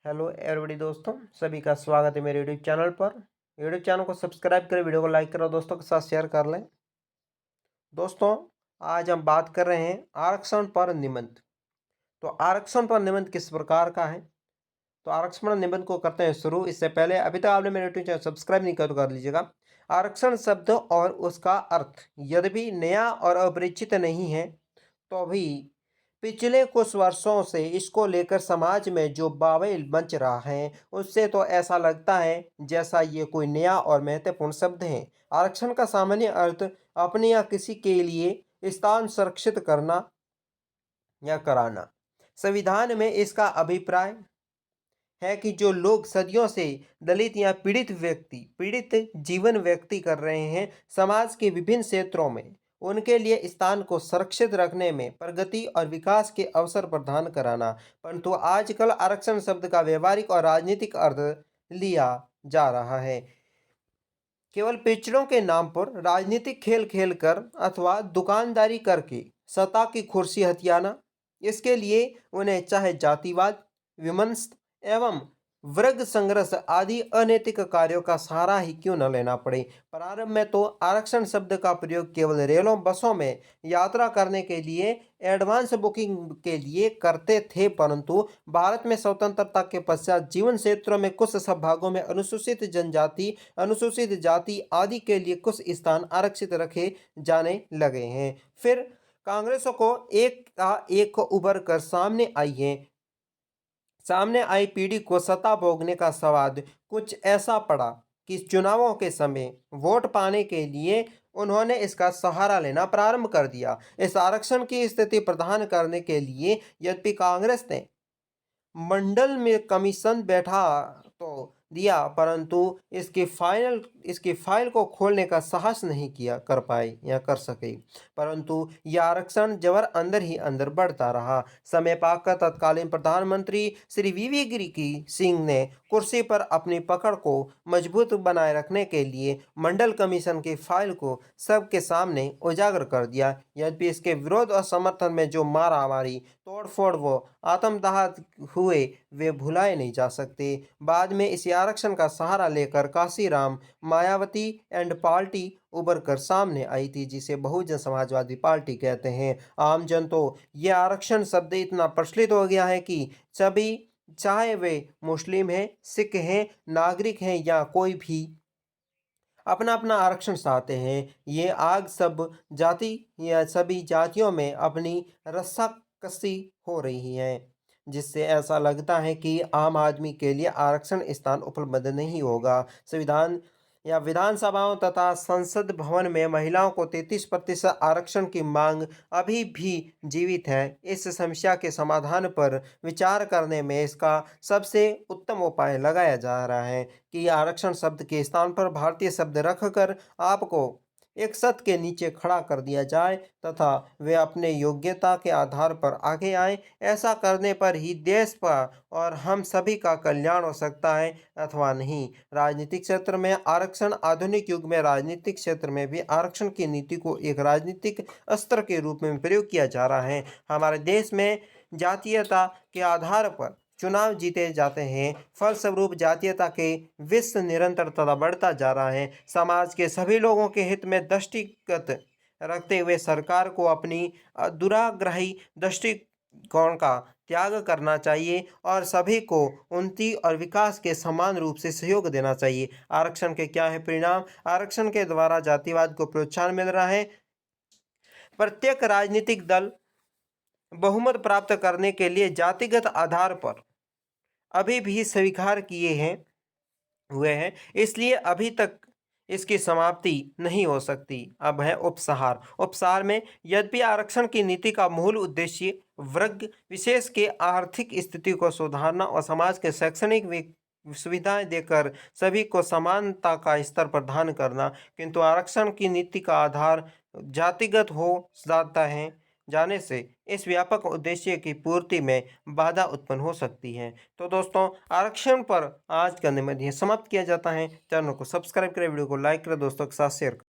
Hello everybody दोस्तों, सभी का स्वागत है मेरे यूट्यूब चैनल पर। यूट्यूब चैनल को सब्सक्राइब करें, वीडियो को लाइक करो, दोस्तों के साथ शेयर कर लें। दोस्तों, आज हम बात कर रहे हैं आरक्षण पर निबंध। तो आरक्षण पर निबंध किस प्रकार का है, तो आरक्षण पर निबंध को करते हैं शुरू। इससे पहले अभी तक आपने मेरे यूट्यूब चैनल सब्सक्राइब नहीं किया तो कर लीजिएगा। आरक्षण शब्द और उसका अर्थ यद्यपि नया और अपरिचित नहीं है, तो भी पिछले कुछ वर्षों से इसको लेकर समाज में जो बवाल मच रहा है, उससे तो ऐसा लगता है जैसा ये कोई नया और महत्वपूर्ण शब्द है। आरक्षण का सामान्य अर्थ अपने या किसी के लिए स्थान सुरक्षित करना या कराना। संविधान में इसका अभिप्राय है कि जो लोग सदियों से दलित या पीड़ित जीवन व्यक्ति कर रहे हैं, समाज के विभिन्न क्षेत्रों में उनके लिए स्थान को सुरक्षित रखने में प्रगति और विकास के अवसर प्रदान कराना। परंतु आजकल आरक्षण शब्द का व्यवहारिक और राजनीतिक अर्थ लिया जा रहा है। केवल पिछड़ों के नाम पर राजनीतिक खेल खेल कर अथवा दुकानदारी करके सत्ता की कुर्सी हथियाना, इसके लिए उन्हें चाहे जातिवाद, विमंश एवं वर्ग संघर्ष आदि अनैतिक कार्यों का सहारा ही क्यों न लेना पड़े। प्रारंभ में तो आरक्षण शब्द का प्रयोग केवल रेलों बसों में यात्रा करने के लिए एडवांस बुकिंग के लिए करते थे, परंतु भारत में स्वतंत्रता के पश्चात जीवन क्षेत्रों में कुछ संभागों में अनुसूचित जनजाति, अनुसूचित जाति आदि के लिए कुछ स्थान आरक्षित रखे जाने लगे हैं। फिर कांग्रेस को एक का एक उभर कर सामने आई पीढ़ी को सत्ता भोगने का स्वाद कुछ ऐसा पड़ा कि चुनावों के समय वोट पाने के लिए उन्होंने इसका सहारा लेना प्रारंभ कर दिया। इस आरक्षण की स्थिति प्रदान करने के लिए यद्यपि कांग्रेस ने मंडल में कमीशन बैठा तो दिया, परंतु इसकी फाइल को खोलने का साहस नहीं किया कर पाए या कर सके। परंतु यह आरक्षण जबर अंदर ही अंदर बढ़ता रहा। समय पाकर तत्कालीन प्रधानमंत्री श्री वीवी गिरी सिंह ने कुर्सी पर अपनी पकड़ को मजबूत बनाए रखने के लिए मंडल कमीशन की फाइल को सबके सामने उजागर कर दिया। यद्यपि इसके विरोध और समर्थन में जो मारामारी, तोड़फोड़ व आत्मदाह हुए, वे भुलाए नहीं जा सकते। बाद में इस आरक्षण का सहारा लेकर काशीराम, मायावती एंड पार्टी उभर कर सामने आई थी, जिसे बहुजन समाजवादी पार्टी कहते हैं। आम जन तो यह आरक्षण शब्द इतना प्रचलित हो गया है कि सभी, चाहे वे मुस्लिम हैं, सिख हैं, नागरिक हैं या कोई भी, अपना अपना आरक्षण चाहते हैं। ये आग सब जाति या सभी जातियों में अपनी रस्साकसी हो रही है, जिससे ऐसा लगता है कि आम आदमी के लिए आरक्षण स्थान उपलब्ध नहीं होगा। संविधान या विधानसभाओं तथा संसद भवन में महिलाओं को 33% आरक्षण की मांग अभी भी जीवित है। इस समस्या के समाधान पर विचार करने में इसका सबसे उत्तम उपाय लगाया जा रहा है कि आरक्षण शब्द के स्थान पर भारतीय शब्द रखकर आपको एक छत के नीचे खड़ा कर दिया जाए तथा वे अपने योग्यता के आधार पर आगे आए। ऐसा करने पर ही देश पर और हम सभी का कल्याण हो सकता है अथवा नहीं। राजनीतिक क्षेत्र में आरक्षण, आधुनिक युग में राजनीतिक क्षेत्र में भी आरक्षण की नीति को एक राजनीतिक अस्त्र के रूप में प्रयोग किया जा रहा है। हमारे देश में जातीयता के आधार पर चुनाव जीते जाते हैं, फलस्वरूप जातीयता के विष निरंतर तथा बढ़ता जा रहा है। समाज के सभी लोगों के हित में दृष्टिगत रखते हुए सरकार को अपनी दुराग्रही दृष्टिकोण का त्याग करना चाहिए और सभी को उन्नति और विकास के समान रूप से सहयोग देना चाहिए। आरक्षण के क्या है परिणाम? आरक्षण के द्वारा जातिवाद को प्रोत्साहन मिल रहा है। प्रत्येक राजनीतिक दल बहुमत प्राप्त करने के लिए जातिगत आधार पर अभी भी स्वीकार हुए हैं, इसलिए अभी तक इसकी समाप्ति नहीं हो सकती। अब है उपसहार। उपसहार में यद्यपि आरक्षण की नीति का मूल उद्देश्य वर्ग विशेष के आर्थिक स्थिति को सुधारना और समाज के शैक्षणिक सुविधाएं देकर सभी को समानता का स्तर प्रदान करना, किंतु आरक्षण की नीति का आधार जातिगत हो जाता है जाने से इस व्यापक उद्देश्य की पूर्ति में बाधा उत्पन्न हो सकती है। तो दोस्तों, आरक्षण पर आज का निबंध समाप्त किया जाता है। चैनल को सब्सक्राइब करें, वीडियो को लाइक करें, दोस्तों के साथ शेयर करें।